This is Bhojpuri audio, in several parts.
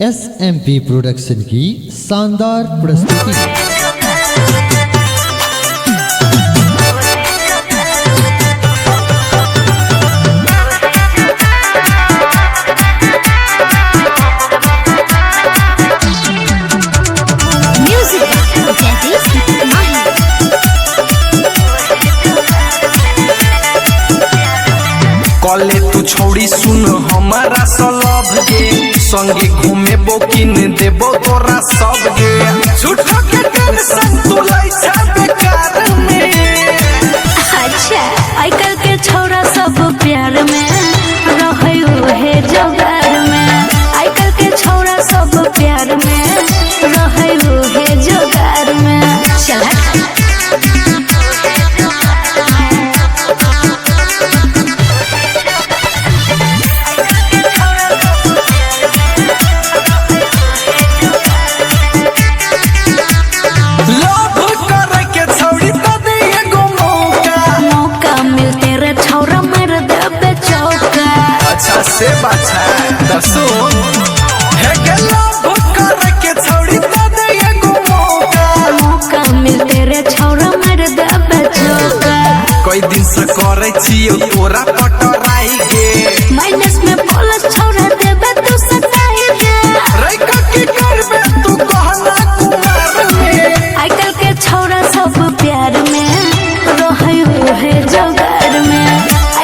SMP प्रोडक्शन की शानदार प्रस्तुति। कले तू छोड़ी सुन हमारा सलभ गे संगे घूमे बोकिन देबो तोरा सब गे झूठो के टेंशन तू लइछा बेकार में। अच्छा आजकल के छोरा सब प्यार में रहे उहे जोगार में। आजकल के छोरा सब प्यार में रहे उहे जोगार में। चला से बाछा दसो है के लव करे के छोड़ी त दे एगो मौका मिलते रे छौरा मार देबे चौका। कोई दिन से करे छियो तोरा पटराई गे माइनस में प्लस छौरा देबे तू सताई गे रैका की करबे तू कहना कुमार में। आजकल के छौरा सब प्यार में रहे उहे जोगार में।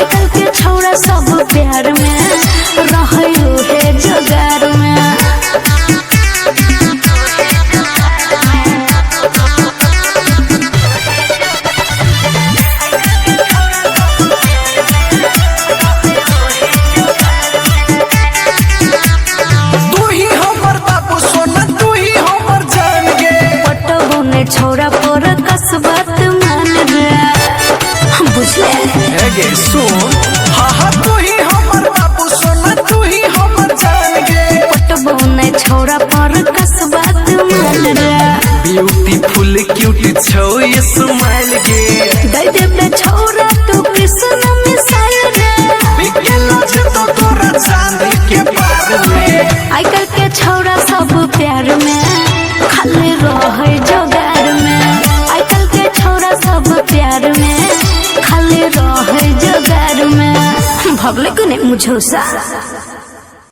आजकल के छौरा सब प्यार में रहे उहे जोगार में। तू ही हमर बाबू सोना तू ही हमर जान गे पटबो ने छौरा पर कसबत मान रे बुझले है गे सुन हा तू ही हमर बाबू सोना तू ही हमर जान गे पटबो ने छौरा पर कसबत मान रे। ब्यूटीफुल क्यूट छौ ये स्माइल गे दे देबे छौरा तू कृष्ण मिसाइल रे बिकेला जे तो तोरा चांदी के पार में। आजकल के छौरा सब प्यार में खाली रहे जोगार में। आजकल के छौरा सब प्यार में खाली रहे जोगार में। भगले को नहीं मुझे